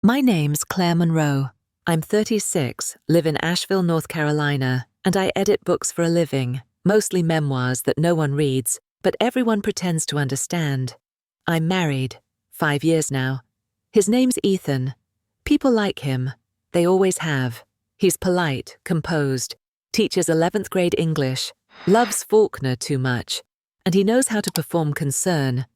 My name's Claire Monroe. I'm 36, live in Asheville, North Carolina, and I edit books for a living, mostly memoirs that no one reads, but everyone pretends to understand. I'm married, 5 years now. His name's Ethan. People like him. They always have. He's polite, composed, teaches 11th grade English, loves Faulkner too much, and he knows how to perform concern.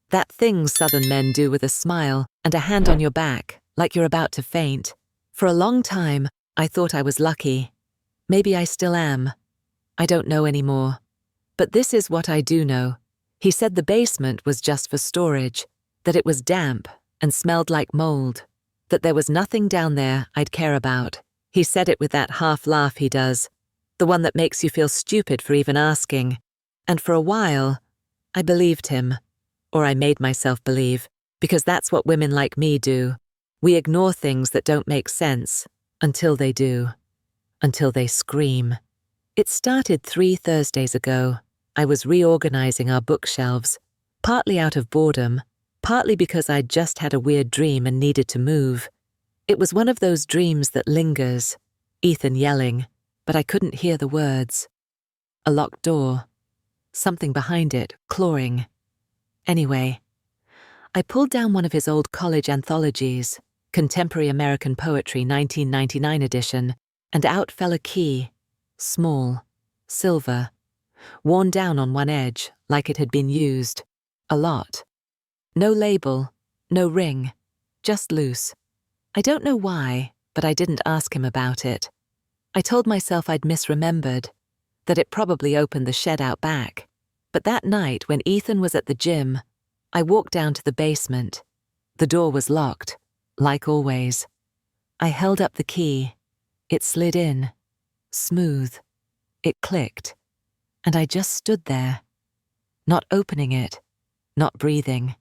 That thing Southern men do with a smile and a hand on your back, like you're about to faint. For a long time, I thought I was lucky. Maybe I still am. I don't know anymore. But this is what I do know. He said the basement was just for storage, that it was damp and smelled like mold, that there was nothing down there I'd care about. He said it with that half laugh he does, the one that makes you feel stupid for even asking. And for a while, I believed him. Or I made myself believe, because that's what women like me do. We ignore things that don't make sense, until they do. Until they scream. It started 3 Thursdays ago. I was reorganizing our bookshelves, partly out of boredom, partly because I'd just had a weird dream and needed to move. It was one of those dreams that lingers, Ethan yelling, but I couldn't hear the words. A locked door. Something behind it, clawing. Anyway, I pulled down one of his old college anthologies, Contemporary American Poetry 1999 edition, and out fell a key, small, silver, worn down on one edge like it had been used, a lot. No label, no ring, just loose. I don't know why, but I didn't ask him about it. I told myself I'd misremembered, that it probably opened the shed out back. But that night when Ethan was at the gym, I walked down to the basement. The door was locked, like always. I held up the key. It slid in, smooth. It clicked, and I just stood there, not opening it, not breathing.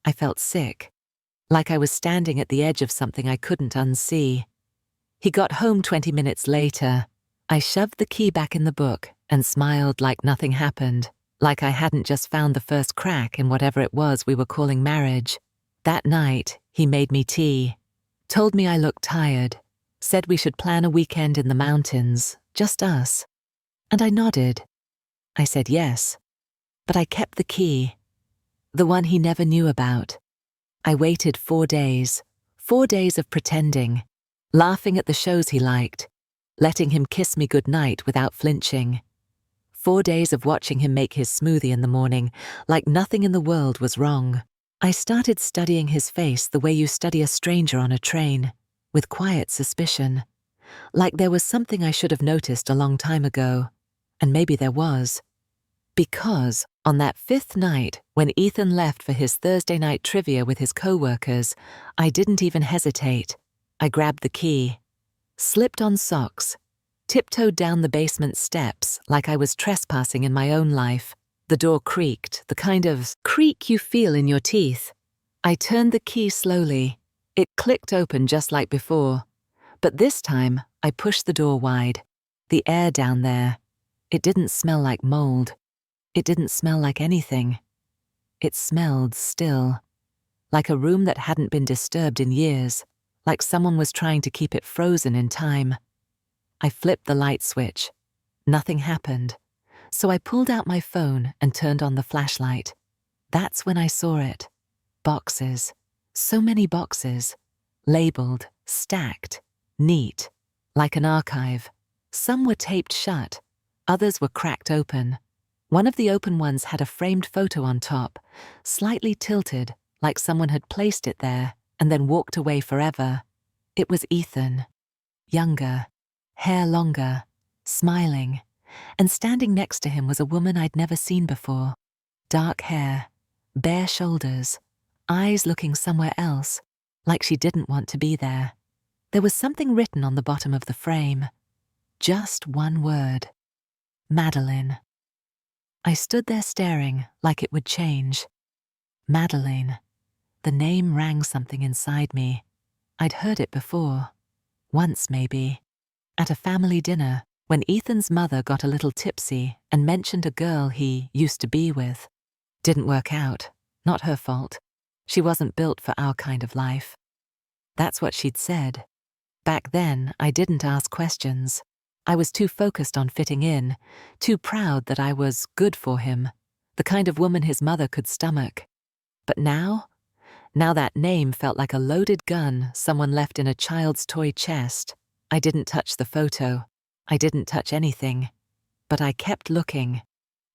I felt sick, like I was standing at the edge of something I couldn't unsee. He got home 20 minutes later. I shoved the key back in the book and smiled like nothing happened. Like I hadn't just found the first crack in whatever it was we were calling marriage. That night, he made me tea, told me I looked tired, said we should plan a weekend in the mountains, just us. And I nodded. I said yes, but I kept the key, the one he never knew about. I waited 4 days, 4 days of pretending, laughing at the shows he liked, letting him kiss me goodnight without flinching. 4 days of watching him make his smoothie in the morning, like nothing in the world was wrong. I started studying his face the way you study a stranger on a train, with quiet suspicion. Like there was something I should have noticed a long time ago, and maybe there was. Because on that 5th night, when Ethan left for his Thursday night trivia with his co-workers, I didn't even hesitate. I grabbed the key, slipped on socks, tiptoed down the basement steps like I was trespassing in my own life. The door creaked, the kind of creak you feel in your teeth. I turned the key slowly. It clicked open just like before. But this time, I pushed the door wide. The air down there. It didn't smell like mold. It didn't smell like anything. It smelled still. Like a room that hadn't been disturbed in years. Like someone was trying to keep it frozen in time. I flipped the light switch. Nothing happened. So I pulled out my phone and turned on the flashlight. That's when I saw it. Boxes. So many boxes. Labeled, stacked, neat, like an archive. Some were taped shut. Others were cracked open. One of the open ones had a framed photo on top, slightly tilted, like someone had placed it there and then walked away forever. It was Ethan. Younger. Hair longer, smiling, and standing next to him was a woman I'd never seen before. Dark hair, bare shoulders, eyes looking somewhere else, like she didn't want to be there. There was something written on the bottom of the frame. Just one word. Madeline. I stood there staring like it would change. Madeline. The name rang something inside me. I'd heard it before. Once, maybe. At a family dinner, when Ethan's mother got a little tipsy and mentioned a girl he used to be with. Didn't work out. Not her fault. She wasn't built for our kind of life. That's what she'd said. Back then, I didn't ask questions. I was too focused on fitting in, too proud that I was good for him, the kind of woman his mother could stomach. But now that name felt like a loaded gun someone left in a child's toy chest. I didn't touch the photo. I didn't touch anything. But I kept looking.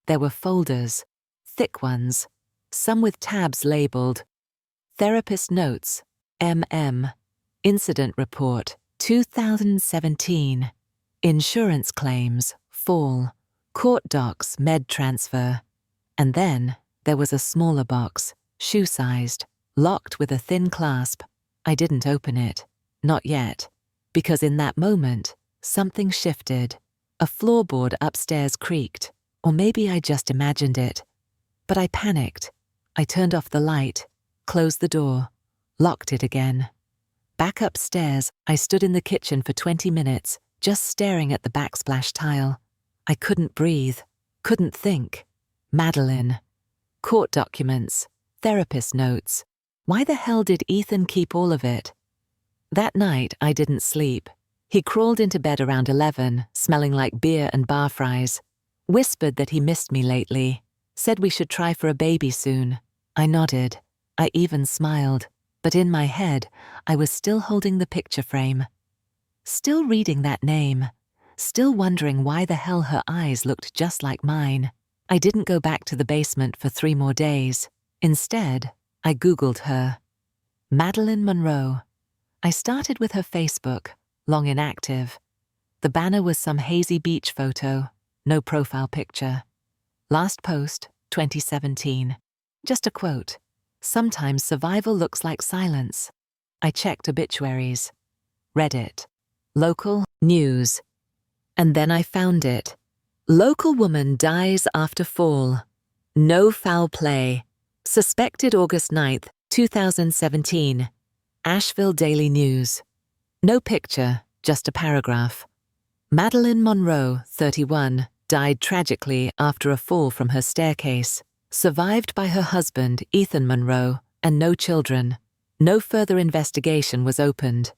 There were folders, thick ones, some with tabs labeled Therapist Notes, MM, Incident Report, 2017, Insurance Claims, Fall, Court Docs, Med Transfer. And then there was a smaller box, shoe-sized, locked with a thin clasp. I didn't open it. Not yet. Because in that moment, something shifted. A floorboard upstairs creaked. Or maybe I just imagined it. But I panicked. I turned off the light, closed the door, locked it again. Back upstairs, I stood in the kitchen for 20 minutes, just staring at the backsplash tile. I couldn't breathe, couldn't think. Madeline. Court documents, therapist notes. Why the hell did Ethan keep all of it? That night, I didn't sleep. He crawled into bed around 11, smelling like beer and bar fries. Whispered that he missed me lately. Said we should try for a baby soon. I nodded. I even smiled. But in my head, I was still holding the picture frame. Still reading that name. Still wondering why the hell her eyes looked just like mine. I didn't go back to the basement for 3 more days. Instead, I Googled her. Madeline Monroe. I started with her Facebook, long inactive. The banner was some hazy beach photo, no profile picture. Last post, 2017. Just a quote. Sometimes survival looks like silence. I checked obituaries. Reddit. Local news. And then I found it. Local woman dies after fall. No foul play. Suspected August 9th, 2017. Asheville Daily News. No picture, just a paragraph. Madeline Monroe, 31, died tragically after a fall from her staircase. Survived by her husband, Ethan Monroe, and no children. No further investigation was opened.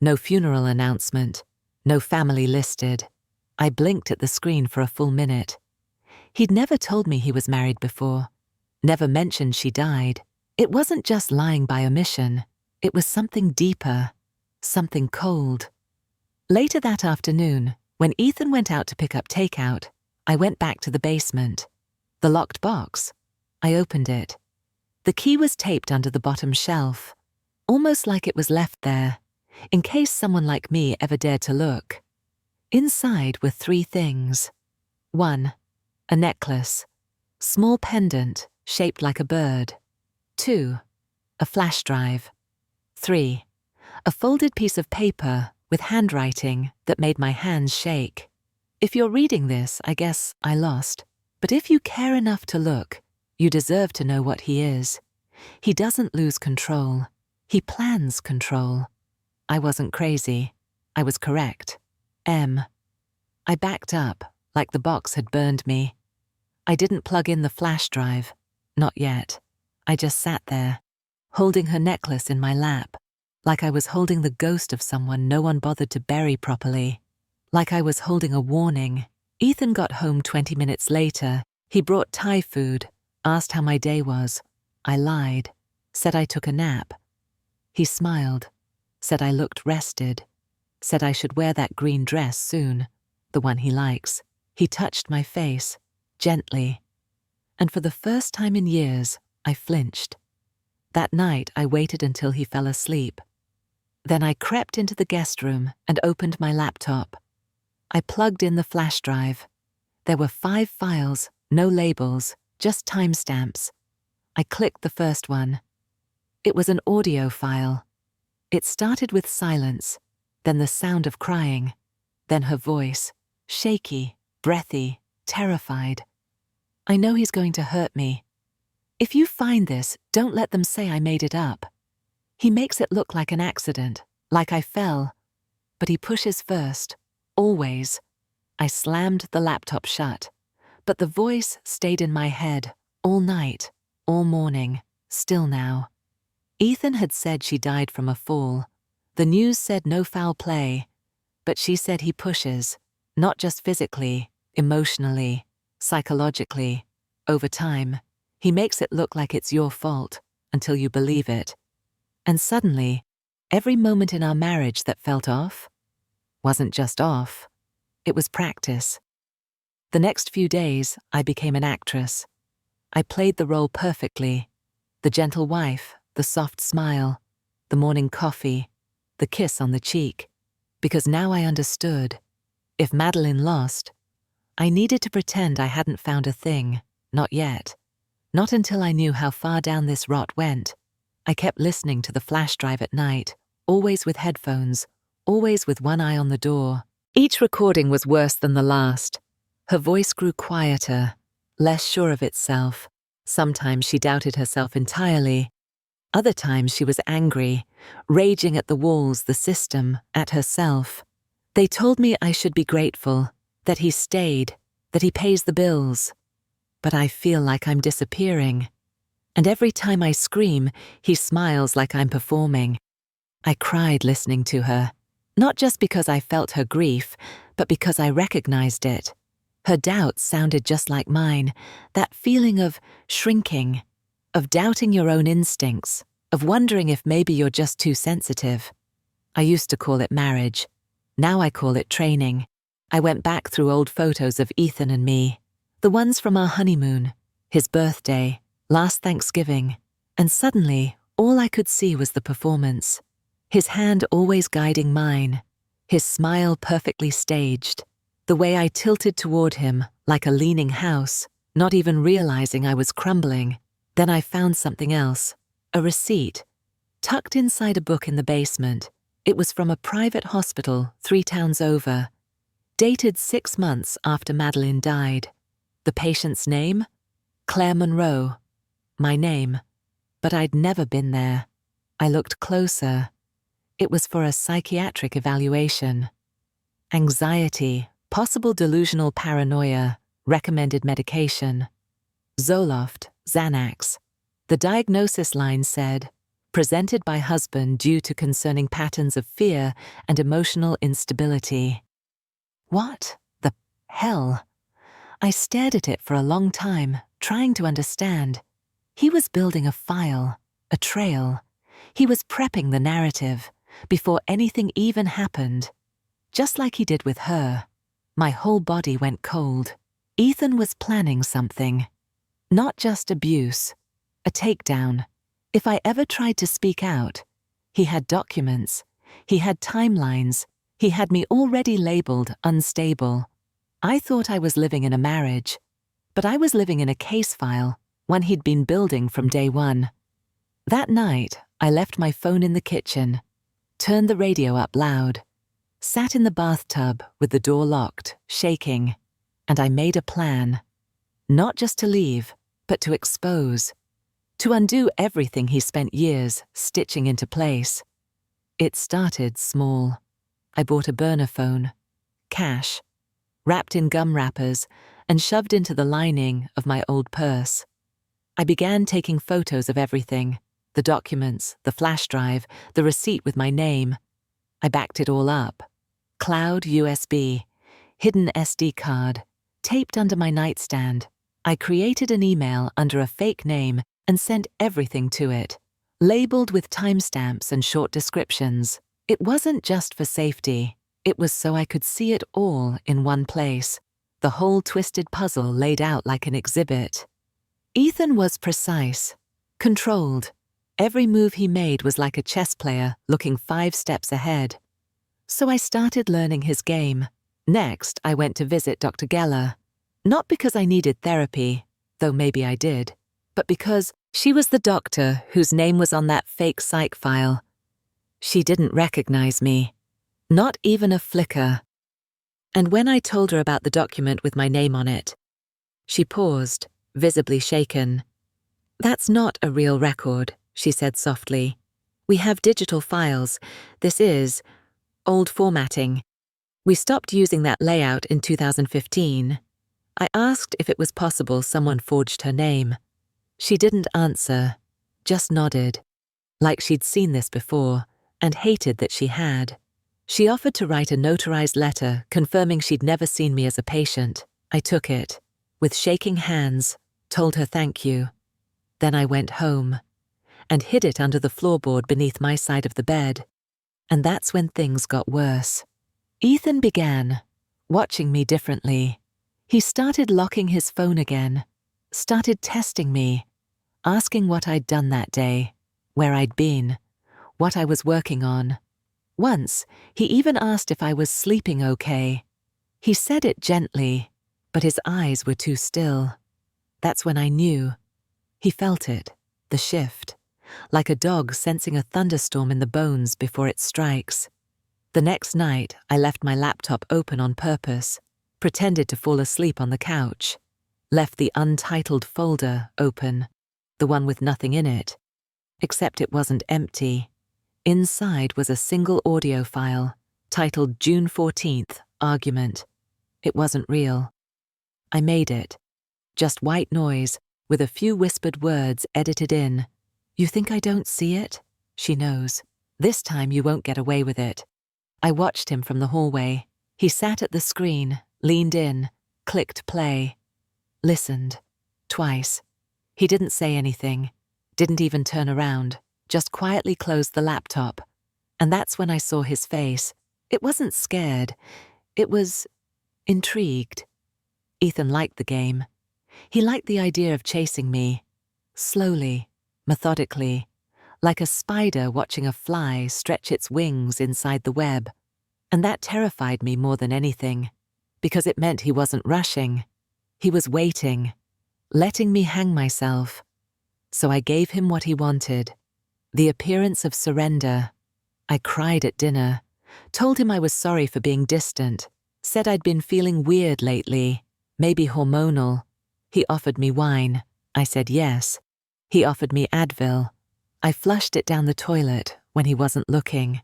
No funeral announcement. No family listed. I blinked at the screen for a full minute. He'd never told me he was married before. Never mentioned she died. It wasn't just lying by omission. It was something deeper. Something cold. Later that afternoon, when Ethan went out to pick up takeout, I went back to the basement. The locked box. I opened it. The key was taped under the bottom shelf, almost like it was left there, in case someone like me ever dared to look. Inside were 3 things. 1. A necklace. Small pendant, shaped like a bird. 2. A flash drive. 3. A folded piece of paper with handwriting that made my hands shake. If you're reading this, I guess I lost. But if you care enough to look, you deserve to know what he is. He doesn't lose control. He plans control. I wasn't crazy. I was correct. M. I backed up, like the box had burned me. I didn't plug in the flash drive. Not yet. I just sat there, holding her necklace in my lap, like I was holding the ghost of someone no one bothered to bury properly. Like I was holding a warning. Ethan got home 20 minutes later. He brought Thai food, asked how my day was. I lied, said I took a nap. He smiled, said I looked rested, said I should wear that green dress soon, the one he likes. He touched my face, gently. And for the first time in years, I flinched. That night, I waited until he fell asleep. Then I crept into the guest room and opened my laptop. I plugged in the flash drive. There were 5 files, no labels, just timestamps. I clicked the first one. It was an audio file. It started with silence, then the sound of crying, then her voice, shaky, breathy, terrified. I know he's going to hurt me. If you find this, don't let them say I made it up. He makes it look like an accident, like I fell. But he pushes first, always. I slammed the laptop shut, but the voice stayed in my head all night, all morning, still now. Ethan had said she died from a fall. The news said no foul play, but she said he pushes, not just physically, emotionally, psychologically. Over time, he makes it look like it's your fault until you believe it. And suddenly, every moment in our marriage that felt off wasn't just off, it was practice. The next few days, I became an actress. I played the role perfectly. The gentle wife, the soft smile, the morning coffee, the kiss on the cheek. Because now I understood. If Madeline lost, I needed to pretend I hadn't found a thing. Not yet. Not until I knew how far down this rot went. I kept listening to the flash drive at night, always with headphones, always with one eye on the door. Each recording was worse than the last. Her voice grew quieter, less sure of itself. Sometimes she doubted herself entirely. Other times she was angry, raging at the walls, the system, at herself. They told me I should be grateful, that he stayed, that he pays the bills. But I feel like I'm disappearing. And every time I scream, he smiles like I'm performing. I cried listening to her, not just because I felt her grief, but because I recognized it. Her doubts sounded just like mine, that feeling of shrinking, of doubting your own instincts, of wondering if maybe you're just too sensitive. I used to call it marriage. Now I call it training. I went back through old photos of Ethan and me, the ones from our honeymoon, his birthday, last Thanksgiving, and suddenly all I could see was the performance. His hand always guiding mine, his smile perfectly staged, the way I tilted toward him like a leaning house, not even realizing I was crumbling. Then I found something else, a receipt, tucked inside a book in the basement. It was from a private hospital 3 towns over, dated 6 months after Madeline died. The patient's name? Claire Monroe. My name. But I'd never been there. I looked closer. It was for a psychiatric evaluation. Anxiety, possible delusional paranoia, recommended medication. Zoloft, Xanax. The diagnosis line said, presented by husband due to concerning patterns of fear and emotional instability. What the hell? I stared at it for a long time, trying to understand. He was building a file, a trail. He was prepping the narrative before anything even happened. Just like he did with her. My whole body went cold. Ethan was planning something. Not just abuse. A takedown. If I ever tried to speak out, he had documents. He had timelines. He had me already labeled unstable. I thought I was living in a marriage, but I was living in a case file, one he'd been building from day one. That night, I left my phone in the kitchen, turned the radio up loud, sat in the bathtub with the door locked, shaking, and I made a plan. Not just to leave, but to expose. To undo everything he spent years stitching into place. It started small. I bought a burner phone, cash, wrapped in gum wrappers and shoved into the lining of my old purse. I began taking photos of everything, the documents, the flash drive, the receipt with my name. I backed it all up. Cloud USB, hidden SD card, taped under my nightstand. I created an email under a fake name and sent everything to it, labeled with timestamps and short descriptions. It wasn't just for safety. It was so I could see it all in one place, the whole twisted puzzle laid out like an exhibit. Ethan was precise, controlled. Every move he made was like a chess player looking 5 steps ahead. So I started learning his game. Next, I went to visit Dr. Geller. Not because I needed therapy, though maybe I did, but because she was the doctor whose name was on that fake psych file. She didn't recognize me. Not even a flicker. And when I told her about the document with my name on it, she paused, visibly shaken. "That's not a real record," she said softly. "We have digital files. This is old formatting. We stopped using that layout in 2015. I asked if it was possible someone forged her name. She didn't answer, just nodded, like she'd seen this before, and hated that she had. She offered to write a notarized letter confirming she'd never seen me as a patient. I took it, with shaking hands, told her thank you. Then I went home and hid it under the floorboard beneath my side of the bed. And that's when things got worse. Ethan began watching me differently. He started locking his phone again, started testing me, asking what I'd done that day, where I'd been, what I was working on. Once, he even asked if I was sleeping okay. He said it gently, but his eyes were too still. That's when I knew. He felt it, the shift, like a dog sensing a thunderstorm in the bones before it strikes. The next night, I left my laptop open on purpose, pretended to fall asleep on the couch, left the untitled folder open, the one with nothing in it, except it wasn't empty. Inside was a single audio file, titled June 14th, Argument. It wasn't real. I made it. Just white noise, with a few whispered words edited in. You think I don't see it? She knows. This time you won't get away with it. I watched him from the hallway. He sat at the screen, leaned in, clicked play. Listened. Twice. He didn't say anything, didn't even turn around, just quietly closed the laptop. And that's when I saw his face. It wasn't scared. It was intrigued. Ethan liked the game. He liked the idea of chasing me. Slowly, methodically, like a spider watching a fly stretch its wings inside the web. And that terrified me more than anything, because it meant he wasn't rushing. He was waiting, letting me hang myself. So I gave him what he wanted, the appearance of surrender. I cried at dinner, told him I was sorry for being distant, said I'd been feeling weird lately, maybe hormonal. He offered me wine. I said yes. He offered me Advil. I flushed it down the toilet when he wasn't looking.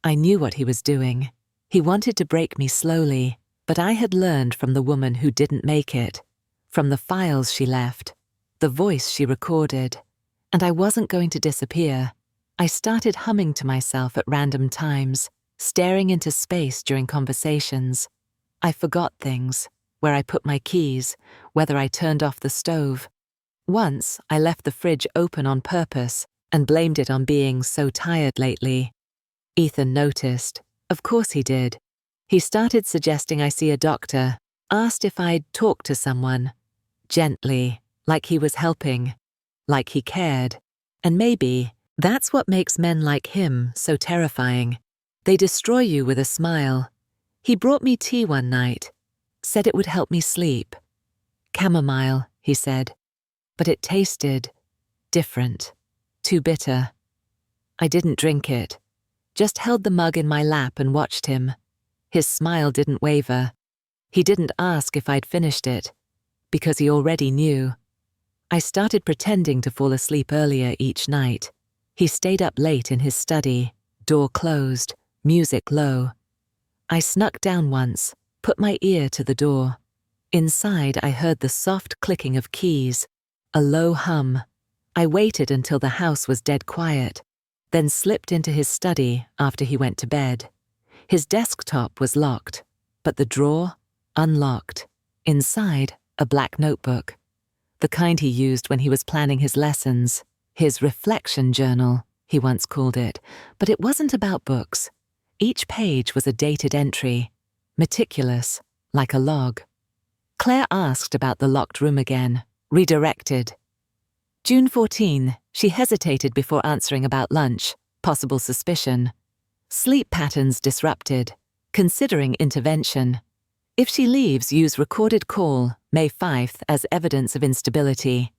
I knew what he was doing. He wanted to break me slowly, but I had learned from the woman who didn't make it, from the files she left, the voice she recorded, and I wasn't going to disappear. I started humming to myself at random times, staring into space during conversations. I forgot things, where I put my keys, whether I turned off the stove. Once, I left the fridge open on purpose and blamed it on being so tired lately. Ethan noticed. Of course he did. He started suggesting I see a doctor, asked if I'd talk to someone. Gently, like he was helping, like he cared. And maybe that's what makes men like him so terrifying. They destroy you with a smile. He brought me tea one night, said it would help me sleep. Chamomile, he said, but it tasted different, too bitter. I didn't drink it, just held the mug in my lap and watched him. His smile didn't waver. He didn't ask if I'd finished it, because he already knew. I started pretending to fall asleep earlier each night. He stayed up late in his study, door closed, music low. I snuck down once, put my ear to the door. Inside, I heard the soft clicking of keys, a low hum. I waited until the house was dead quiet, then slipped into his study after he went to bed. His desktop was locked, but the drawer, unlocked. Inside, a black notebook, the kind he used when he was planning his lessons. His reflection journal, he once called it, but it wasn't about books. Each page was a dated entry, meticulous, like a log. Claire asked about the locked room again, redirected. June 14, she hesitated before answering about lunch, possible suspicion. Sleep patterns disrupted, considering intervention. If she leaves, use recorded call, May 5th, as evidence of instability.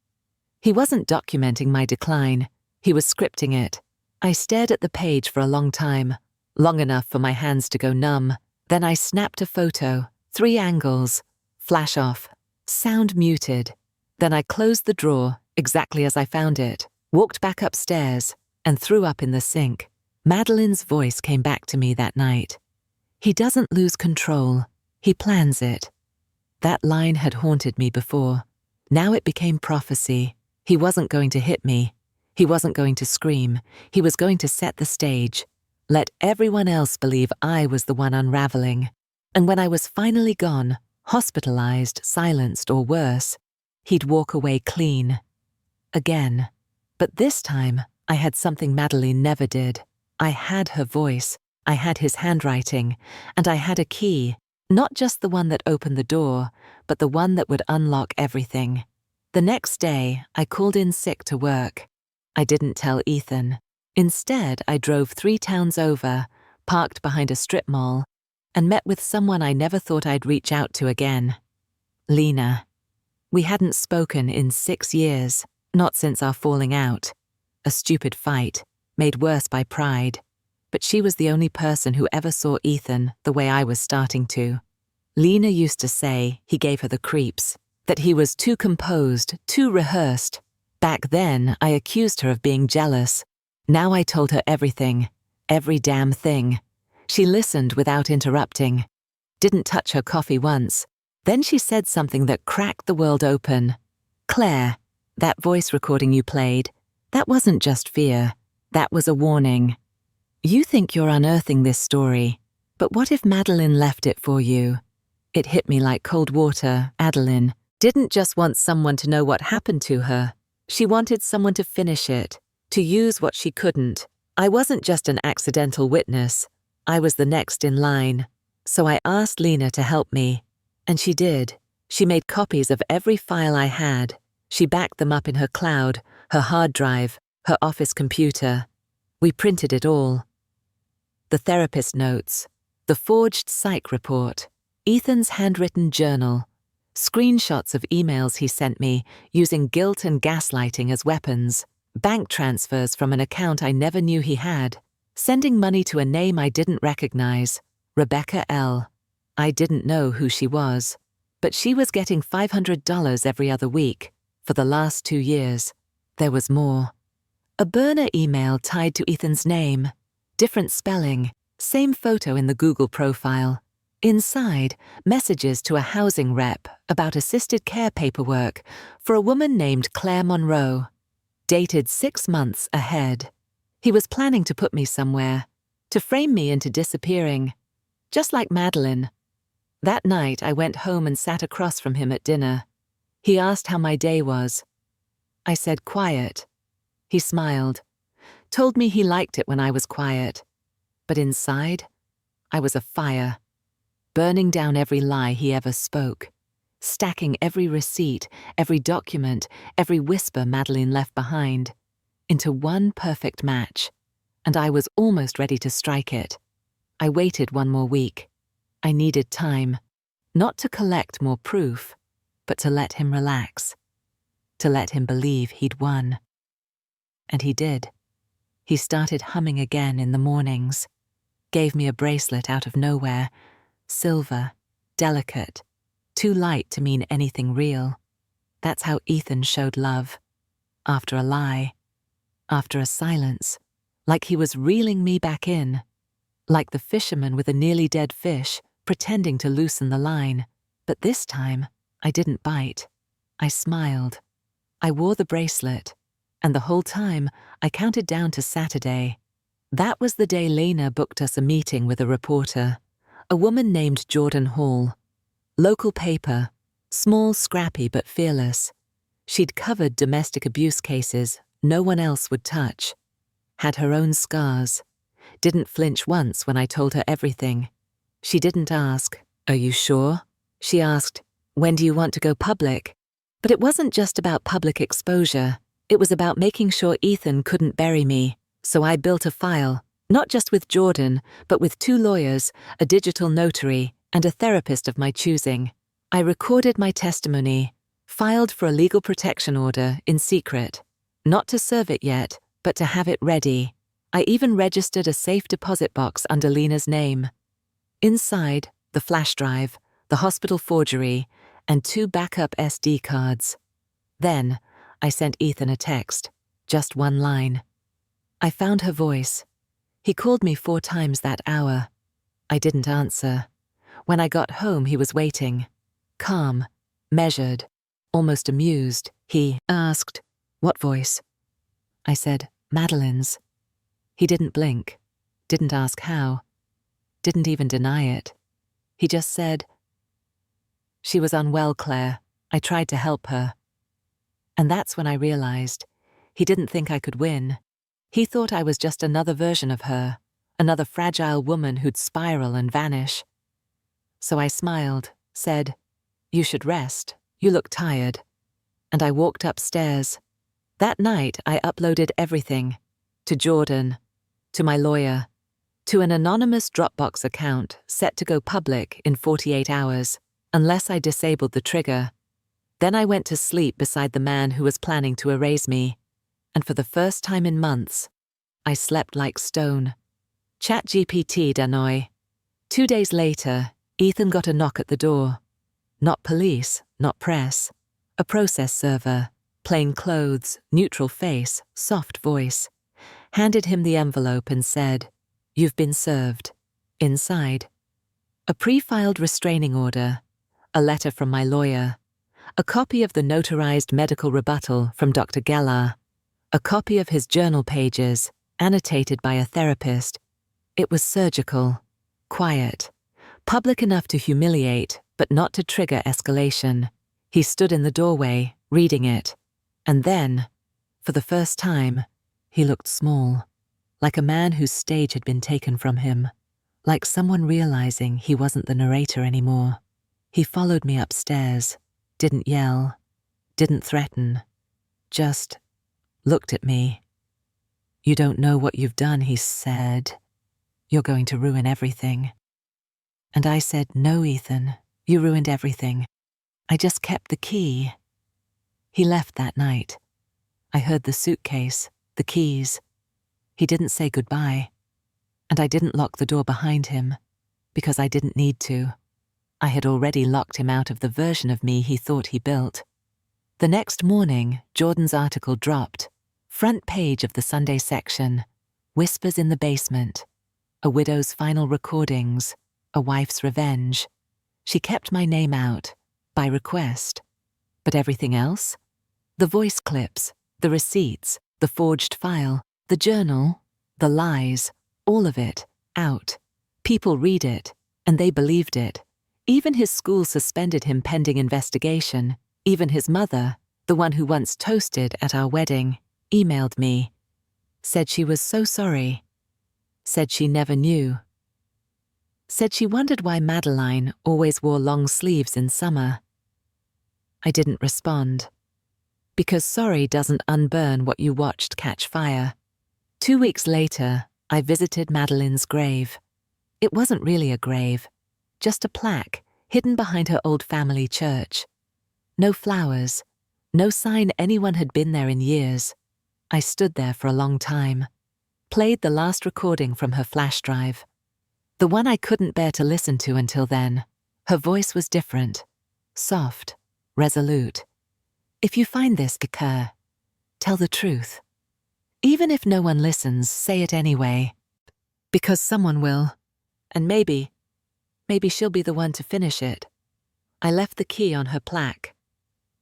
He wasn't documenting my decline, he was scripting it. I stared at the page for a long time, long enough for my hands to go numb. Then I snapped a photo, 3 angles, flash off, sound muted. Then I closed the drawer, exactly as I found it, walked back upstairs, and threw up in the sink. Madeline's voice came back to me that night. He doesn't lose control, he plans it. That line had haunted me before. Now it became prophecy. He wasn't going to hit me. He wasn't going to scream. He was going to set the stage. Let everyone else believe I was the one unraveling. And when I was finally gone, hospitalized, silenced, or worse, he'd walk away clean. Again. But this time, I had something Madeline never did. I had her voice, I had his handwriting, and I had a key, not just the one that opened the door, but the one that would unlock everything. The next day, I called in sick to work. I didn't tell Ethan. Instead, I drove 3 towns over, parked behind a strip mall, and met with someone I never thought I'd reach out to again. Lena. We hadn't spoken in 6 years, not since our falling out. A stupid fight, made worse by pride. But she was the only person who ever saw Ethan the way I was starting to. Lena used to say he gave her the creeps, that he was too composed, too rehearsed. Back then, I accused her of being jealous. Now I told her everything, every damn thing. She listened without interrupting. Didn't touch her coffee once. Then she said something that cracked the world open. Claire, that voice recording you played, that wasn't just fear. That was a warning. You think you're unearthing this story, but what if Madeline left it for you? It hit me like cold water. Adeline didn't just want someone to know what happened to her. She wanted someone to finish it, to use what she couldn't. I wasn't just an accidental witness. I was the next in line. So I asked Lena to help me. And she did. She made copies of every file I had. She backed them up in her cloud, her hard drive, her office computer. We printed it all. The therapist notes, the forged psych report, Ethan's handwritten journal, screenshots of emails he sent me using guilt and gaslighting as weapons, bank transfers from an account I never knew he had, sending money to a name I didn't recognize, Rebecca L. I didn't know who she was, but she was getting $500 every other week for the last 2 years. There was more. A burner email tied to Ethan's name, different spelling, same photo in the Google profile. Inside, messages to a housing rep about assisted care paperwork for a woman named Claire Monroe, dated 6 months ahead. He was planning to put me somewhere, to frame me into disappearing, just like Madeline. That night, I went home and sat across from him at dinner. He asked how my day was. I said quiet. He smiled, told me he liked it when I was quiet. But inside, I was a fire, burning down every lie he ever spoke, stacking every receipt, every document, every whisper Madeline left behind, into one perfect match, and I was almost ready to strike it. I waited 1 more week. I needed time, not to collect more proof, but to let him relax, to let him believe he'd won. And he did. He started humming again in the mornings, gave me a bracelet out of nowhere, silver, delicate, too light to mean anything real. That's how Ethan showed love. After a lie, after a silence, like he was reeling me back in, like the fisherman with a nearly dead fish pretending to loosen the line. But this time, I didn't bite. I smiled. I wore the bracelet, and the whole time I counted down to Saturday. That was the day Lena booked us a meeting with a reporter, a woman named Jordan Hall. Local paper, small, scrappy, but fearless. She'd covered domestic abuse cases no one else would touch. Had her own scars. Didn't flinch once when I told her everything. She didn't ask, "Are you sure?" She asked, "When do you want to go public?" But it wasn't just about public exposure. It was about making sure Ethan couldn't bury me. So I built a file, not just with Jordan, but with 2 lawyers, a digital notary, and a therapist of my choosing. I recorded my testimony, filed for a legal protection order in secret, not to serve it yet, but to have it ready. I even registered a safe deposit box under Lena's name. Inside, the flash drive, the hospital forgery, and 2 backup SD cards. Then, I sent Ethan a text, just 1 line. I found her voice. He called me 4 times that hour. I didn't answer. When I got home, he was waiting. Calm, measured, almost amused. He asked, "What voice?" I said, "Madeline's." He didn't blink. didn't ask how, didn't even deny it. He just said, "She was unwell, Claire. I tried to help her." And that's when I realized he didn't think I could win. He thought I was just another version of her, another fragile woman who'd spiral and vanish. So I smiled, said, "You should rest. You look tired." And I walked upstairs. That night, I uploaded everything. To Jordan, to my lawyer, to an anonymous Dropbox account set to go public in 48 hours, unless I disabled the trigger. Then I went to sleep beside the man who was planning to erase me, and for the first time in months, I slept like stone. ChatGPT Danoi. 2 days later, Ethan got a knock at the door. Not police, not press. A process server, plain clothes, neutral face, soft voice. Handed him the envelope and said, "You've been served." Inside, a pre-filed restraining order, a letter from my lawyer, a copy of the notarized medical rebuttal from Dr. Gellar, a copy of his journal pages, annotated by a therapist. It was surgical, quiet, public enough to humiliate, but not to trigger escalation. He stood in the doorway, reading it, and then, for the first time, he looked small, like a man whose stage had been taken from him, like someone realizing he wasn't the narrator anymore. He followed me upstairs, didn't yell, didn't threaten, just looked at me. "You don't know what you've done," he said. "You're going to ruin everything." And I said, "No, Ethan, you ruined everything. I just kept the key." He left that night. I heard the suitcase, the keys. He didn't say goodbye. And I didn't lock the door behind him, because I didn't need to. I had already locked him out of the version of me he thought he built. The next morning, Jordan's article dropped. Front page of the Sunday section. Whispers in the basement. A widow's final recordings. A wife's revenge. She kept my name out, by request. But everything else? The voice clips, the receipts, the forged file, the journal, the lies, all of it, out. People read it, and they believed it. Even his school suspended him pending investigation. Even his mother, the one who once toasted at our wedding, emailed me. Said she was so sorry. Said she never knew. Said she wondered why Madeline always wore long sleeves in summer. I didn't respond. Because sorry doesn't unburn what you watched catch fire. 2 weeks later, I visited Madeline's grave. It wasn't really a grave, just a plaque hidden behind her old family church. No flowers, no sign anyone had been there in years. I stood there for a long time, played the last recording from her flash drive. The one I couldn't bear to listen to until then. Her voice was different, soft, resolute. "If you find this, Kakar, tell the truth. Even if no one listens, say it anyway. Because someone will. And maybe she'll be the one to finish it." I left the key on her plaque,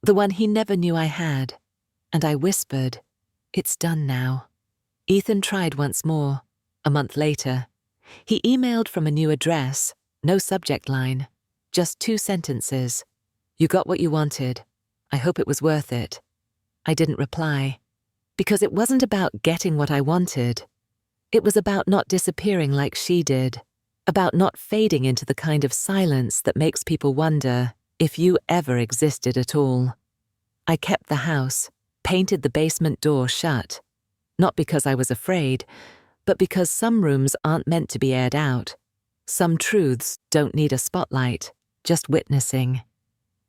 the one he never knew I had, and I whispered, "It's done now." Ethan tried once more, a month later. He emailed from a new address, no subject line, just 2 sentences. "You got what you wanted. I hope it was worth it." I didn't reply, because it wasn't about getting what I wanted. It was about not disappearing like she did, about not fading into the kind of silence that makes people wonder if you ever existed at all. I kept the house, painted the basement door shut, not because I was afraid, but because some rooms aren't meant to be aired out. Some truths don't need a spotlight, just witnessing.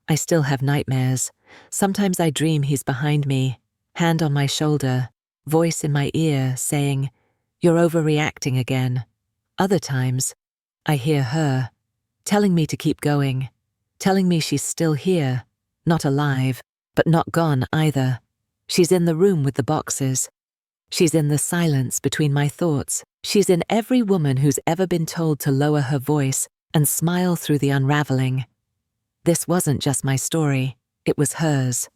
I still have nightmares. Sometimes I dream he's behind me, hand on my shoulder, voice in my ear saying, "You're overreacting again." Other times, I hear her, telling me to keep going, telling me she's still here, not alive, but not gone either. She's in the room with the boxes. She's in the silence between my thoughts. She's in every woman who's ever been told to lower her voice and smile through the unraveling. This wasn't just my story, it was hers.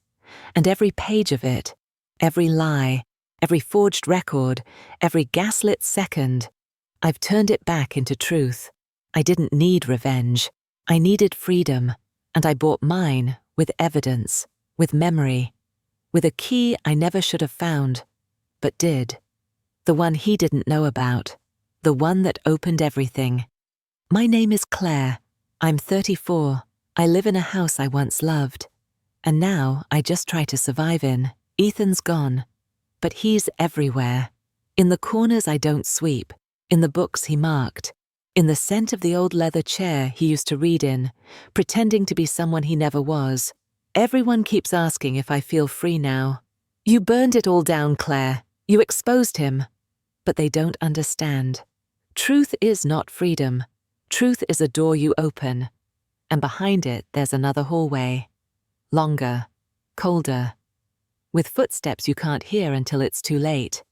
And every page of it, every lie, every forged record, every gaslit second, I've turned it back into truth. I didn't need revenge. I needed freedom, and I bought mine with evidence, with memory, with a key I never should have found, but did. The one he didn't know about, the one that opened everything. My name is Claire. I'm 34. I live in a house I once loved, and now I just try to survive in. Ethan's gone, but he's everywhere. In the corners I don't sweep, in the books he marked, in the scent of the old leather chair he used to read in, pretending to be someone he never was. Everyone keeps asking if I feel free now. You burned it all down, Claire. You exposed him. But they don't understand. Truth is not freedom. Truth is a door you open, and behind it there's another hallway. Longer, colder, with footsteps you can't hear until it's too late.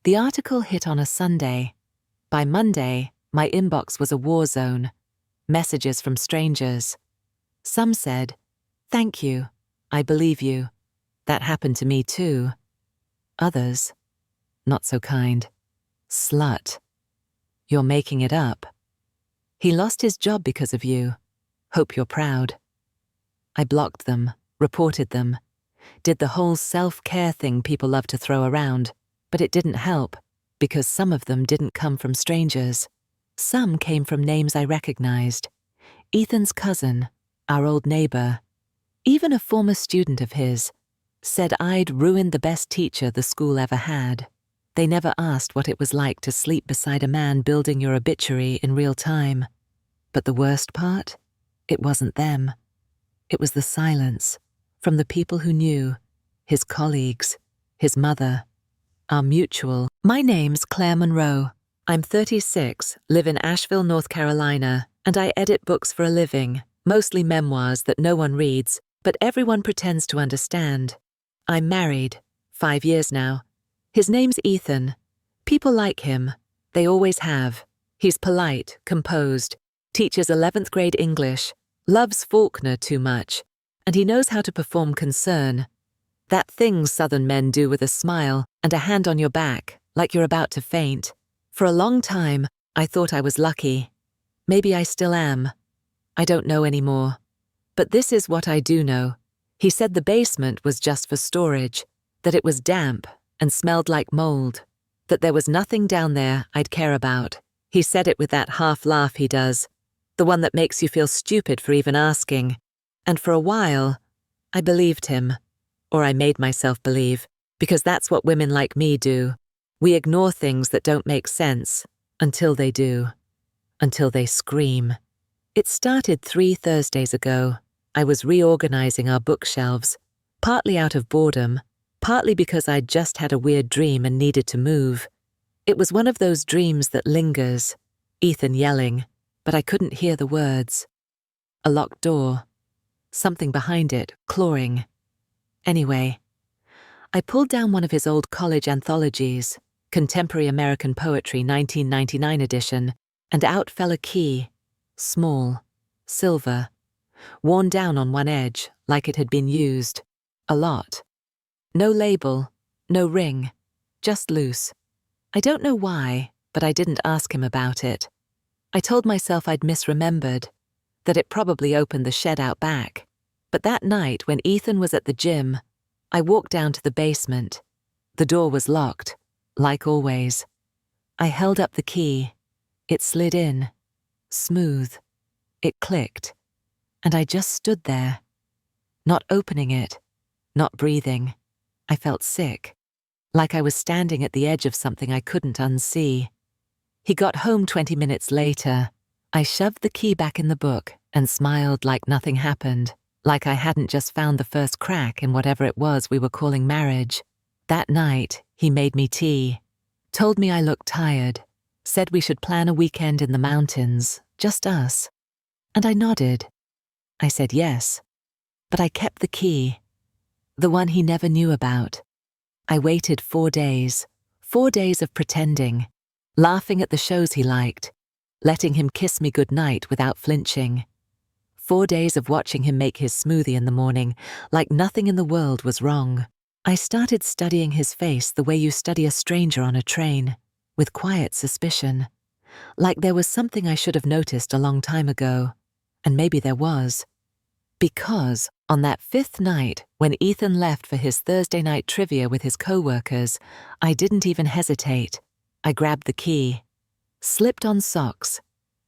The article hit on a Sunday. By Monday, my inbox was a war zone. Messages from strangers. Some said, "Thank you. I believe you. That happened to me too." Others, not so kind. "Slut. You're making it up. He lost his job because of you. Hope you're proud." I blocked them, reported them, did the whole self-care thing people love to throw around, but it didn't help, because some of them didn't come from strangers. Some came from names I recognized. Ethan's cousin, our old neighbor, even a former student of his, said I'd ruined the best teacher the school ever had. They never asked what it was like to sleep beside a man building your obituary in real time. But the worst part? It wasn't them. It was the silence from the people who knew, his colleagues, his mother, our mutual. My name's Claire Monroe. I'm 36, live in Asheville, North Carolina, and I edit books for a living, mostly memoirs that no one reads, but everyone pretends to understand. I'm married, 5 years now. His name's Ethan. People like him. They always have. He's polite, composed, teaches 11th grade English, loves Faulkner too much, and he knows how to perform concern. That thing Southern men do with a smile and a hand on your back, like you're about to faint. For a long time, I thought I was lucky. Maybe I still am. I don't know anymore. But this is what I do know. He said the basement was just for storage, that it was damp and smelled like mold, that there was nothing down there I'd care about. He said it with that half laugh he does, the one that makes you feel stupid for even asking. And for a while, I believed him. Or I made myself believe, because that's what women like me do. We ignore things that don't make sense, until they do. Until they scream. It started 3 Thursdays ago. I was reorganizing our bookshelves, partly out of boredom, partly because I'd just had a weird dream and needed to move. It was one of those dreams that lingers, Ethan yelling, but I couldn't hear the words. A locked door. Something behind it, clawing. Anyway, I pulled down one of his old college anthologies, Contemporary American Poetry 1999 edition, and out fell a key, small, silver, worn down on one edge like it had been used. A lot. No label, no ring, just loose. I don't know why, but I didn't ask him about it. I told myself I'd misremembered, that it probably opened the shed out back. But that night when Ethan was at the gym, I walked down to the basement. The door was locked, like always. I held up the key. It slid in, smooth. It clicked, and I just stood there, not opening it, not breathing. I felt sick, like I was standing at the edge of something I couldn't unsee. He got home 20 minutes later. I shoved the key back in the book and smiled like nothing happened, like I hadn't just found the first crack in whatever it was we were calling marriage. That night, he made me tea, told me I looked tired, said we should plan a weekend in the mountains, just us. And I nodded. I said yes, but I kept the key, the one he never knew about. I waited 4 days, 4 days of pretending, laughing at the shows he liked, letting him kiss me goodnight without flinching. 4 days of watching him make his smoothie in the morning, like nothing in the world was wrong. I started studying his face the way you study a stranger on a train, with quiet suspicion, like there was something I should have noticed a long time ago. And maybe there was. Because on that fifth night, when Ethan left for his Thursday night trivia with his co-workers, I didn't even hesitate. I grabbed the key, slipped on socks,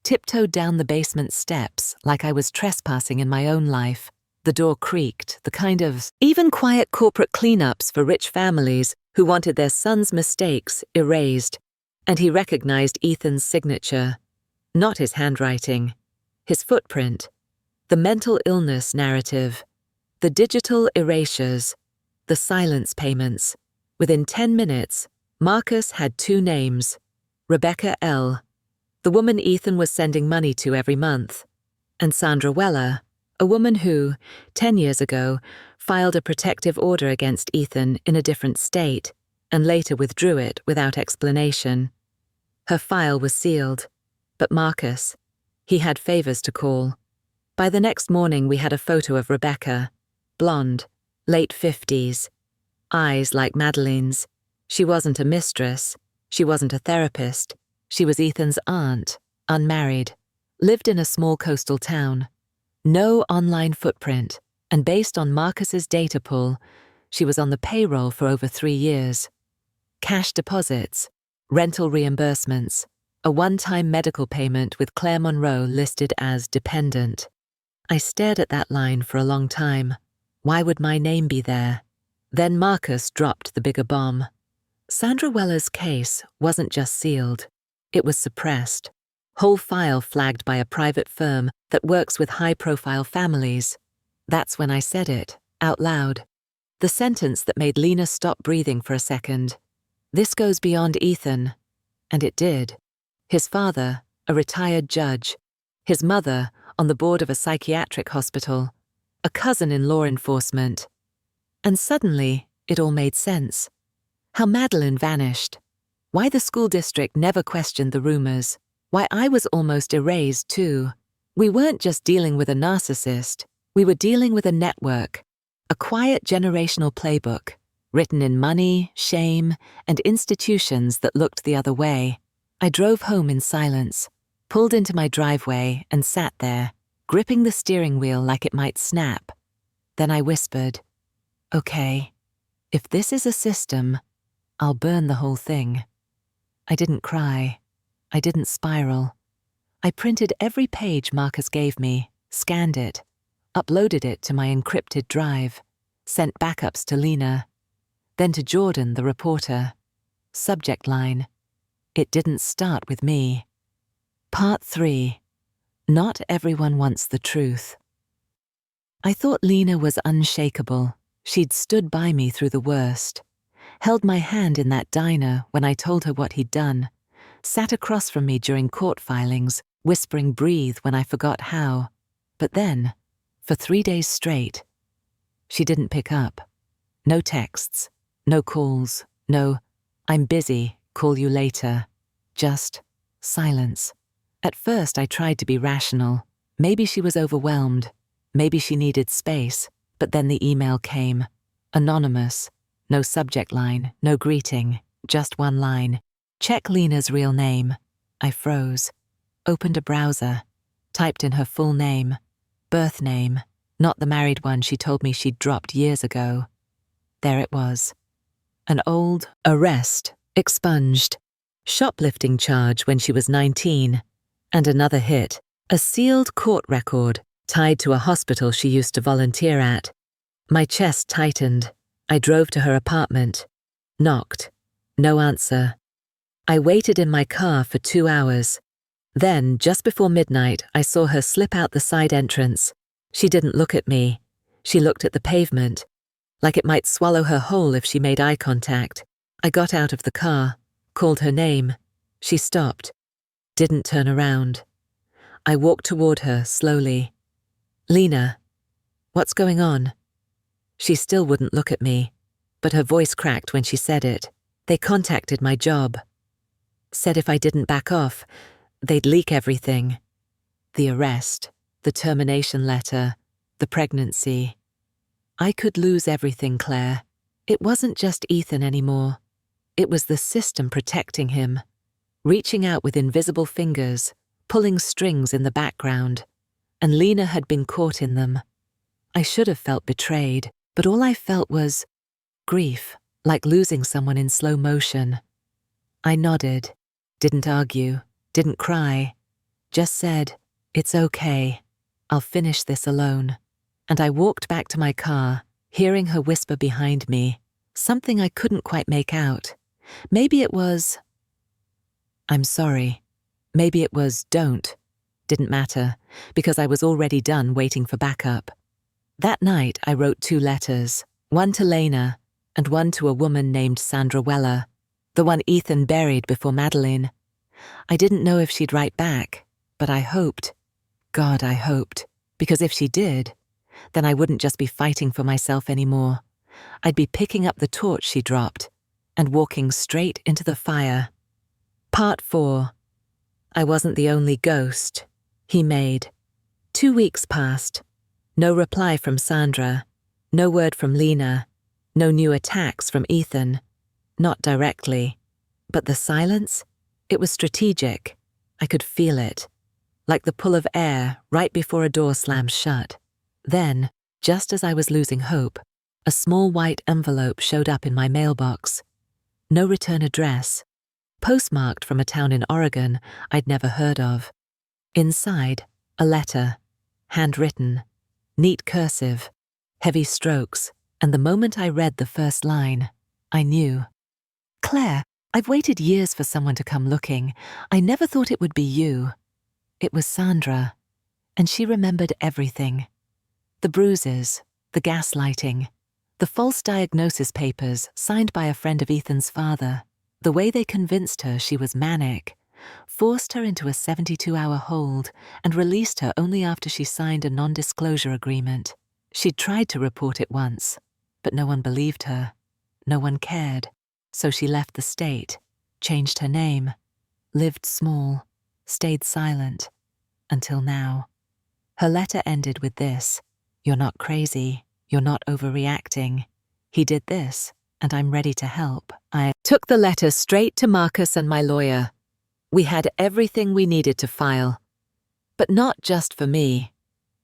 tiptoed down the basement steps like I was trespassing in my own life. The door creaked, the kind of even quiet corporate cleanups for rich families who wanted their son's mistakes erased, and he recognized Ethan's signature, not his handwriting, his footprint, the mental illness narrative, the digital erasures, the silence payments. Within 10 minutes, Marcus had 2 names, Rebecca L., the woman Ethan was sending money to every month, and Sandra Weller, a woman who, 10 years ago, filed a protective order against Ethan in a different state and later withdrew it without explanation. Her file was sealed, but Marcus, he had favors to call. By the next morning we had a photo of Rebecca, blonde, late 50s, eyes like Madeline's. She wasn't a mistress, she wasn't a therapist, she was Ethan's aunt, unmarried, lived in a small coastal town. No online footprint, and based on Marcus's data pool, she was on the payroll for over 3 years. Cash deposits, rental reimbursements, a one-time medical payment with Claire Monroe listed as dependent. I stared at that line for a long time. Why would my name be there? Then Marcus dropped the bigger bomb. Sandra Weller's case wasn't just sealed, it was suppressed. Whole file flagged by a private firm that works with high-profile families. That's when I said it, out loud. The sentence that made Lena stop breathing for a second. This goes beyond Ethan. And it did. His father, a retired judge. His mother, on the board of a psychiatric hospital. A cousin in law enforcement. And suddenly, it all made sense. How Madeline vanished. Why the school district never questioned the rumors. Why I was almost erased, too. We weren't just dealing with a narcissist. We were dealing with a network. A quiet generational playbook, written in money, shame, and institutions that looked the other way. I drove home in silence, pulled into my driveway, and sat there, gripping the steering wheel like it might snap. Then I whispered, "Okay, if this is a system, I'll burn the whole thing." I didn't cry. I didn't spiral. I printed every page Marcus gave me, scanned it, uploaded it to my encrypted drive, sent backups to Lena, then to Jordan, the reporter. Subject line: It didn't start with me. Part 3. Not everyone wants the truth. I thought Lena was unshakable. She'd stood by me through the worst, held my hand in that diner when I told her what he'd done, sat across from me during court filings, whispering breathe when I forgot how. But then, for 3 days straight, she didn't pick up. No texts, no calls, no, "I'm busy, call you later." Just silence. At first I tried to be rational. Maybe she was overwhelmed. Maybe she needed space. But then the email came. Anonymous. No subject line, no greeting, just one line. "Check Lena's real name." I froze. Opened a browser. Typed in her full name. Birth name. Not the married one she told me she'd dropped years ago. There it was. An old arrest, expunged. Shoplifting charge when she was 19. And another hit. A sealed court record tied to a hospital she used to volunteer at. My chest tightened. I drove to her apartment. Knocked. No answer. I waited in my car for 2 hours. Then, just before midnight, I saw her slip out the side entrance. She didn't look at me. She looked at the pavement, like it might swallow her whole if she made eye contact. I got out of the car, called her name. She stopped, didn't turn around. I walked toward her slowly. "Lena, what's going on?" She still wouldn't look at me, but her voice cracked when she said it. "They contacted my job. Said if I didn't back off, they'd leak everything. The arrest, the termination letter, the pregnancy. I could lose everything, Claire. It wasn't just Ethan anymore. It was the system protecting him. reaching out with invisible fingers, pulling strings in the background, and Lena had been caught in them. I should have felt betrayed, but all I felt was grief, like losing someone in slow motion. I nodded, didn't argue, didn't cry, just said, "It's okay. I'll finish this alone." And I walked back to my car, hearing her whisper behind me, something I couldn't quite make out. Maybe it was, "I'm sorry." Maybe it was, "Don't." Didn't matter, because I was already done waiting for backup. That night I wrote 2 letters, one to Lena and one to a woman named Sandra Weller, the one Ethan buried before Madeleine. I didn't know if she'd write back, but I hoped. God, I hoped, because if she did, then I wouldn't just be fighting for myself anymore. I'd be picking up the torch she dropped and walking straight into the fire. Part 4. I wasn't the only ghost he made. 2 weeks passed. No reply from Sandra, no word from Lena, no new attacks from Ethan. Not directly. But the silence? It was strategic. I could feel it. Like the pull of air right before a door slams shut. Then, just as I was losing hope, a small white envelope showed up in my mailbox. No return address. Postmarked from a town in Oregon I'd never heard of. Inside, a letter. Handwritten. Neat cursive. Heavy strokes. And the moment I read the first line, I knew. "Claire, I've waited years for someone to come looking. I never thought it would be you." It was Sandra, and she remembered everything. The bruises, the gaslighting, the false diagnosis papers signed by a friend of Ethan's father, the way they convinced her she was manic, forced her into a 72-hour hold, and released her only after she signed a non-disclosure agreement. She'd tried to report it once, but no one believed her. No one cared. So she left the state, changed her name, lived small, stayed silent, until now. Her letter ended with this: "You're not crazy, you're not overreacting. He did this, and I'm ready to help." I took the letter straight to Marcus and my lawyer. We had everything we needed to file. But not just for me.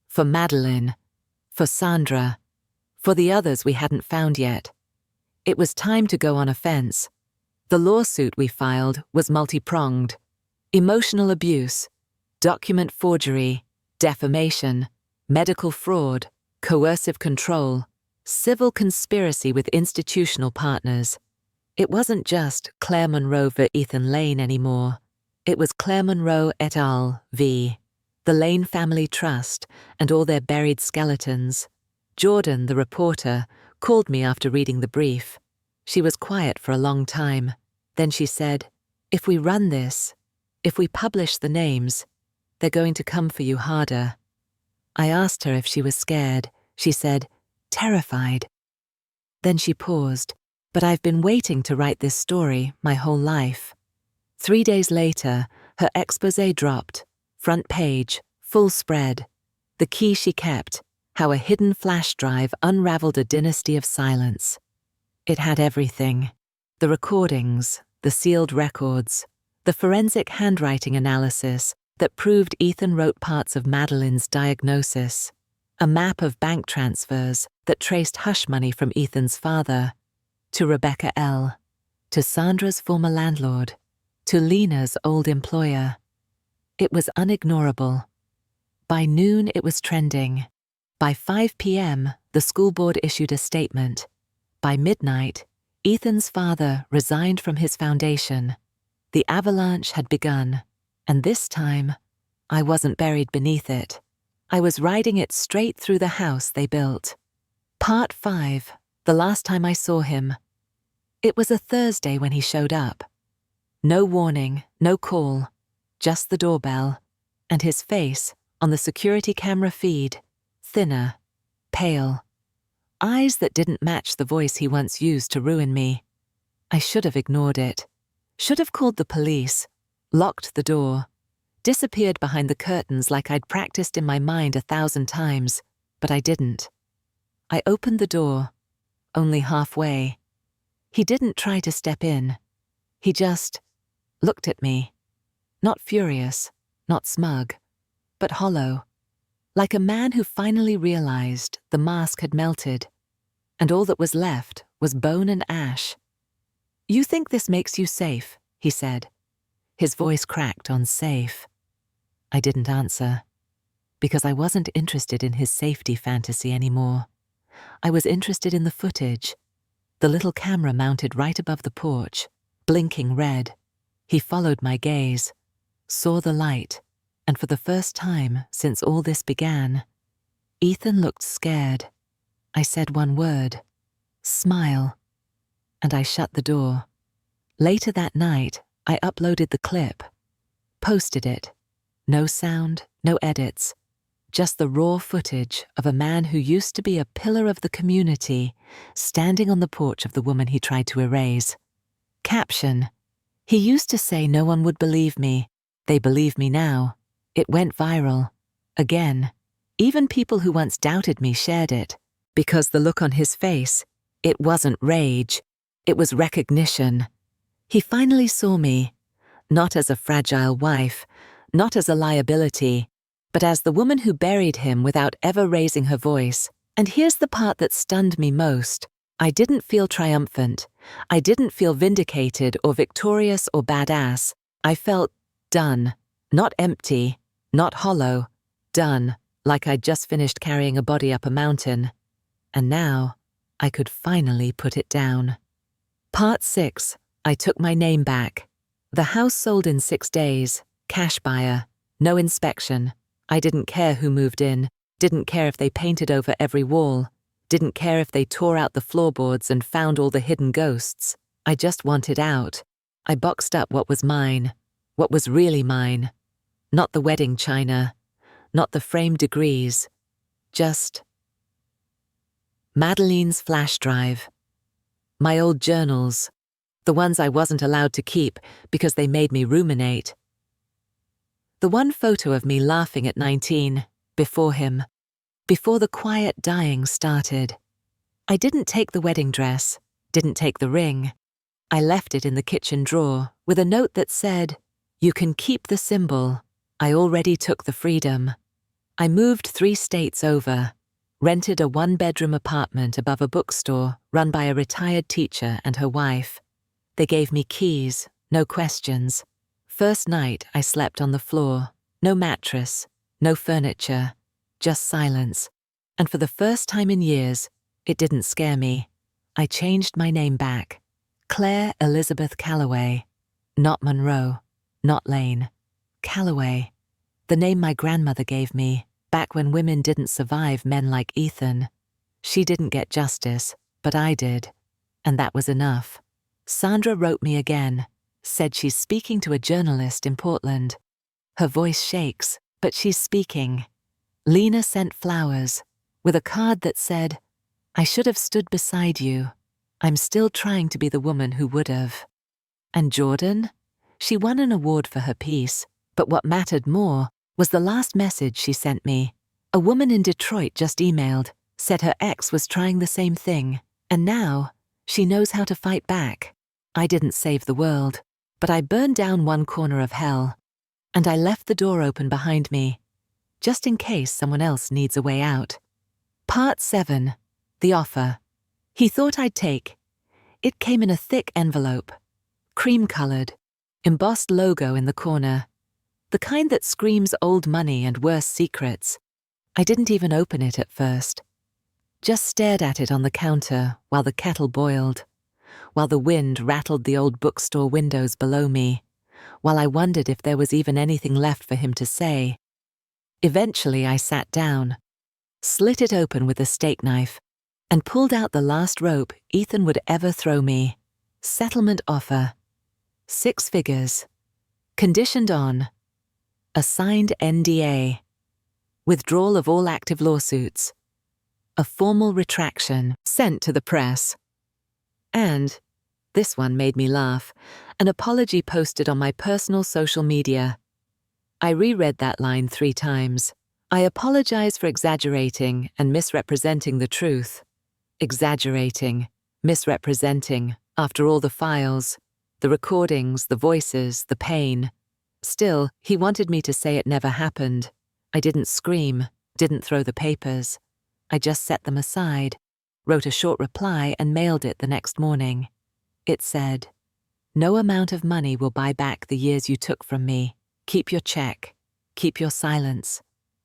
For Madeleine. For Sandra. For the others we hadn't found yet. It was time to go on offense. The lawsuit we filed was multi-pronged. Emotional abuse, document forgery, defamation, medical fraud, coercive control, civil conspiracy with institutional partners. It wasn't just Claire Monroe v. Ethan Lane anymore. It was Claire Monroe et al. v. the Lane Family Trust and all their buried skeletons. Jordan, the reporter, called me after reading the brief. She was quiet for a long time. Then she said, "If we run this, if we publish the names, they're going to come for you harder." I asked her if she was scared. She said, "Terrified." Then she paused. "But I've been waiting to write this story my whole life." 3 days later, her exposé dropped. Front page, full spread. The key she kept, how a hidden flash drive unraveled a dynasty of silence. It had everything. The recordings, the sealed records, the forensic handwriting analysis that proved Ethan wrote parts of Madeleine's diagnosis, a map of bank transfers that traced hush money from Ethan's father to Rebecca L., to Sandra's former landlord, to Lena's old employer. It was unignorable. By noon it was trending. By 5 p.m., the school board issued a statement. By midnight, Ethan's father resigned from his foundation. The avalanche had begun, and this time, I wasn't buried beneath it. I was riding it straight through the house they built. Part 5, the last time I saw him. It was a Thursday when he showed up. No warning, no call, just the doorbell, and his face, on the security camera feed, thinner, pale. Eyes that didn't match the voice he once used to ruin me. I should have ignored it. Should have called the police, locked the door, disappeared behind the curtains like I'd practiced in my mind 1,000 times, but I didn't. I opened the door, only halfway. He didn't try to step in. He just looked at me. Not furious, not smug, but hollow, like a man who finally realized the mask had melted, and all that was left was bone and ash. "You think this makes you safe," he said. His voice cracked on safe. I didn't answer, because I wasn't interested in his safety fantasy anymore. I was interested in the footage, the little camera mounted right above the porch, blinking red. He followed my gaze, saw the light, and for the first time since all this began, Ethan looked scared. I said one word, "Smile," and I shut the door. Later that night, I uploaded the clip, posted it. No sound, no edits, just the raw footage of a man who used to be a pillar of the community, standing on the porch of the woman he tried to erase. Caption: "He used to say no one would believe me. They believe me now." It went viral. Again, even people who once doubted me shared it, because the look on his face, it wasn't rage, it was recognition. He finally saw me, not as a fragile wife, not as a liability, but as the woman who buried him without ever raising her voice. And here's the part that stunned me most. I didn't feel triumphant. I didn't feel vindicated or victorious or badass. I felt done, not empty, not hollow, done, like I'd just finished carrying a body up a mountain. And now, I could finally put it down. Part 6. I took my name back. The house sold in 6 days, cash buyer, no inspection. I didn't care who moved in, didn't care if they painted over every wall, didn't care if they tore out the floorboards and found all the hidden ghosts. I just wanted out. I boxed up what was mine, what was really mine. Not the wedding china, not the framed degrees, just Madeleine's flash drive. My old journals, the ones I wasn't allowed to keep because they made me ruminate. The one photo of me laughing at 19, before him, before the quiet dying started. I didn't take the wedding dress, didn't take the ring. I left it in the kitchen drawer with a note that said, "You can keep the symbol. I already took the freedom." I moved 3 states over, rented a 1-bedroom apartment above a bookstore run by a retired teacher and her wife. They gave me keys, no questions. First night I slept on the floor, no mattress, no furniture, just silence. And for the first time in years, it didn't scare me. I changed my name back. Claire Elizabeth Calloway. Not Monroe, not Lane. Calloway. The name my grandmother gave me, back when women didn't survive men like Ethan. She didn't get justice, but I did. And that was enough. Sandra wrote me again, said she's speaking to a journalist in Portland. Her voice shakes, but she's speaking. Lena sent flowers, with a card that said, "I should have stood beside you. I'm still trying to be the woman who would have." And Jordan? She won an award for her piece, but what mattered more was the last message she sent me. A woman in Detroit just emailed, said her ex was trying the same thing, and now she knows how to fight back. I didn't save the world, but I burned down one corner of hell, and I left the door open behind me, just in case someone else needs a way out. Part 7. The offer. He thought I'd take. It came in a thick envelope, cream-colored, embossed logo in the corner, the kind that screams old money and worse secrets. I didn't even open it at first. Just stared at it on the counter while the kettle boiled, while the wind rattled the old bookstore windows below me, while I wondered if there was even anything left for him to say. Eventually I sat down, slit it open with a steak knife, and pulled out the last rope Ethan would ever throw me. Settlement offer. 6 figures. Conditioned on a signed NDA. Withdrawal of all active lawsuits. A formal retraction sent to the press. And, this one made me laugh, an apology posted on my personal social media. I reread that line 3 times. I apologize for exaggerating and misrepresenting the truth. Exaggerating, misrepresenting, after all the files, The recordings, the voices, the pain. Still, he wanted me to say it never happened. I didn't scream, didn't throw the papers. I just set them aside, wrote a short reply and mailed it the next morning. It said, "No amount of money will buy back the years you took from me. Keep your check. Keep your silence.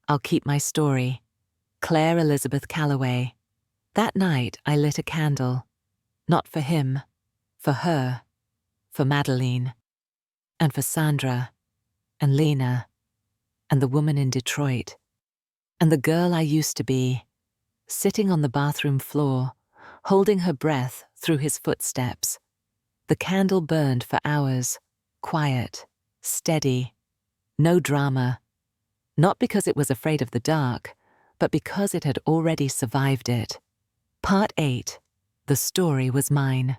I'll keep my story. Claire Elizabeth Calloway." That night I lit a candle. Not for him, for her, for Madeline, and for Sandra, and Lena, and the woman in Detroit, and the girl I used to be, sitting on the bathroom floor, holding her breath through his footsteps. The candle burned for hours, quiet, steady, no drama, not because it was afraid of the dark, but because it had already survived it. Part 8. The story was mine.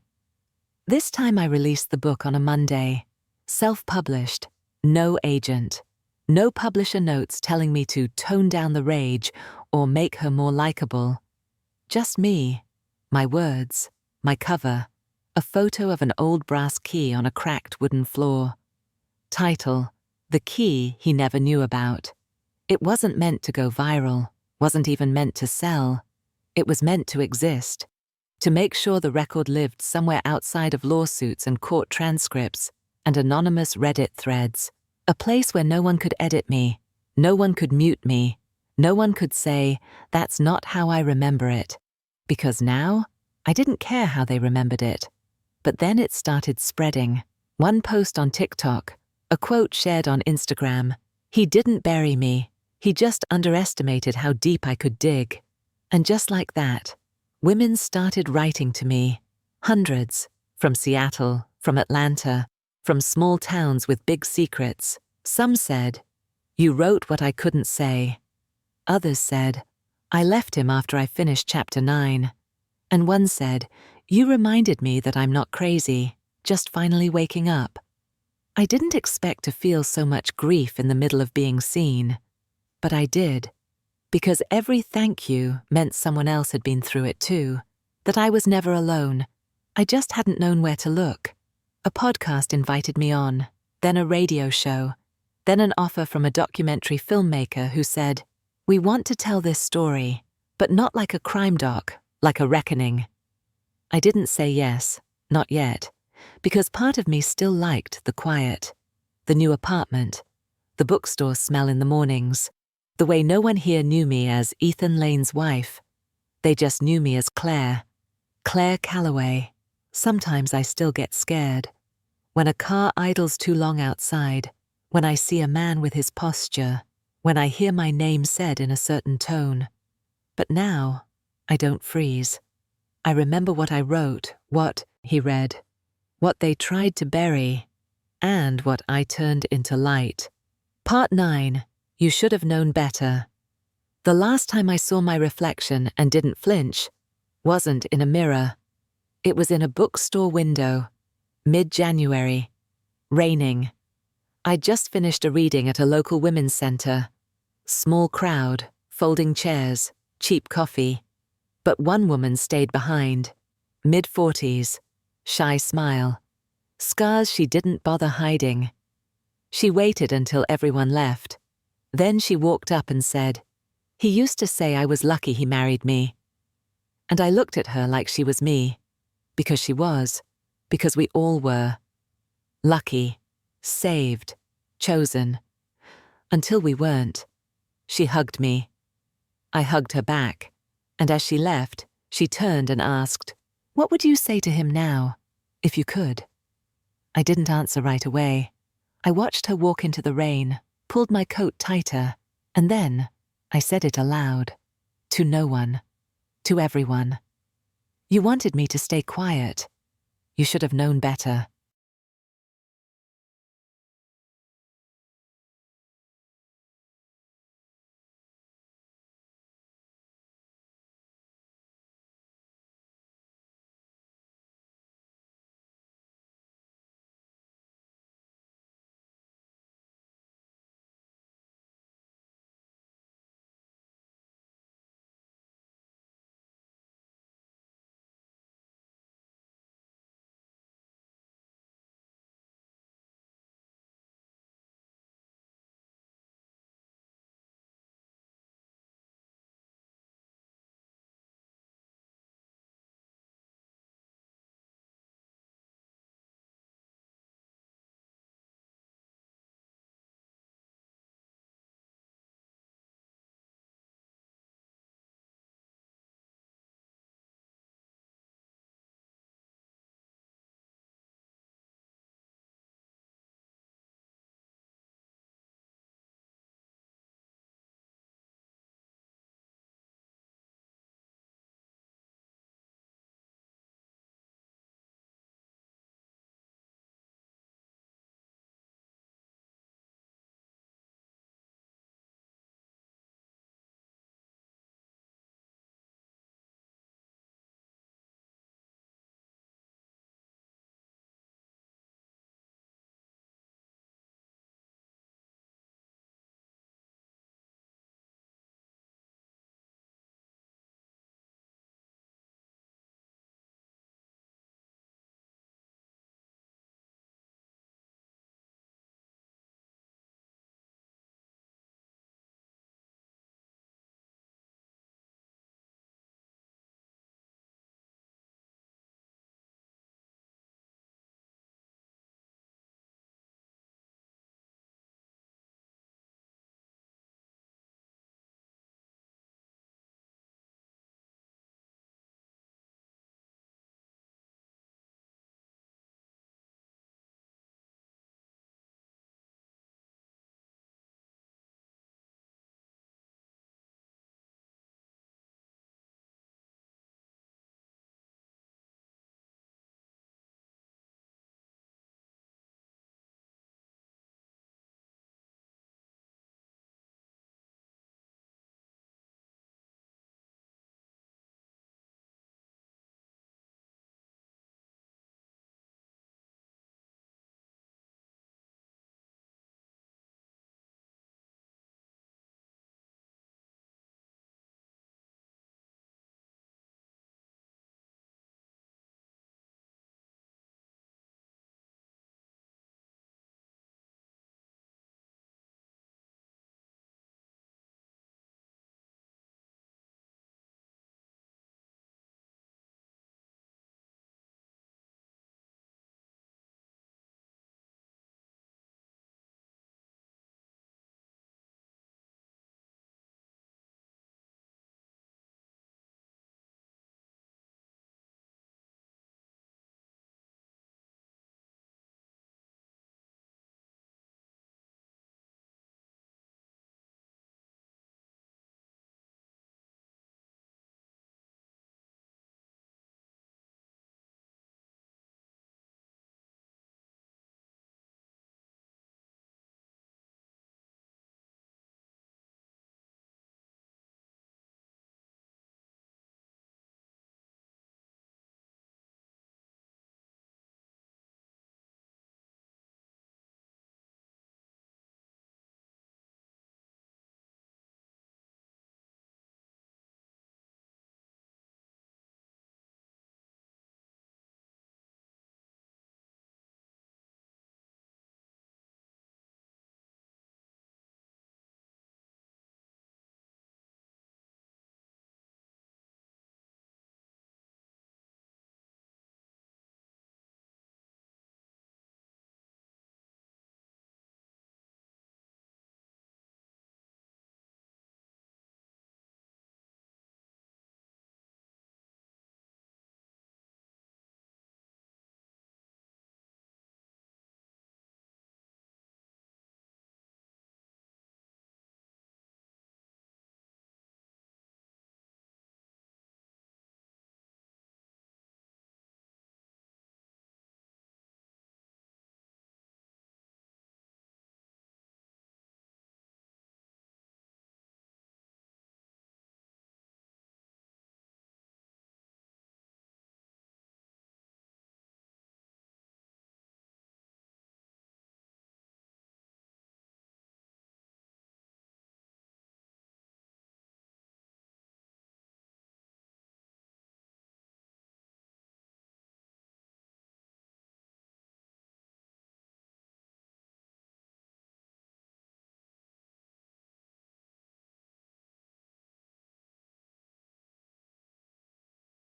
This time I released the book on a Monday, self-published, no agent, no publisher notes telling me to tone down the rage or make her more likable. Just me, my words, my cover, a photo of an old brass key on a cracked wooden floor. Title, The Key He Never Knew About. It wasn't meant to go viral, wasn't even meant to sell. It was meant to exist, to make sure the record lived somewhere outside of lawsuits and court transcripts and anonymous Reddit threads, a place where no one could edit me, no one could mute me, no one could say, "That's not how I remember it," because now I didn't care how they remembered it. But then it started spreading. One post on TikTok, a quote shared on Instagram. He didn't bury me. He just underestimated how deep I could dig. And just like that, women started writing to me. Hundreds. From Seattle, from Atlanta, from small towns with big secrets. Some said, "You wrote what I couldn't say." Others said, "I left him after I finished chapter 9. And one said, "You reminded me that I'm not crazy, just finally waking up." I didn't expect to feel so much grief in the middle of being seen, but I did, because every thank you meant someone else had been through it too, that I was never alone. I just hadn't known where to look. A podcast invited me on, then a radio show, then an offer from a documentary filmmaker who said, "We want to tell this story, but not like a crime doc, like a reckoning." I didn't say yes, not yet, because part of me still liked the quiet, the new apartment, the bookstore smell in the mornings, the way no one here knew me as Ethan Lane's wife. They just knew me as Claire Calloway. Sometimes I still get scared. When a car idles too long outside, when I see a man with his posture, when I hear my name said in a certain tone. But now, I don't freeze. I remember what I wrote, what, he read, what they tried to bury, and what I turned into light. Part 9. You should have known better. The last time I saw my reflection and didn't flinch wasn't in a mirror. It was in a bookstore window, mid-January, raining. I'd just finished a reading at a local women's center. Small crowd, folding chairs, cheap coffee. But one woman stayed behind, mid-40s, shy smile, scars she didn't bother hiding. She waited until everyone left. Then she walked up and said, "He used to say I was lucky he married me." And I looked at her like she was me, because she was, because we all were. Lucky, saved, chosen, until we weren't. She hugged me. I hugged her back. And as she left, she turned and asked, "What would you say to him now, if you could?" I didn't answer right away. I watched her walk into the rain, pulled my coat tighter, and then I said it aloud. To no one. To everyone. "You wanted me to stay quiet. You should have known better."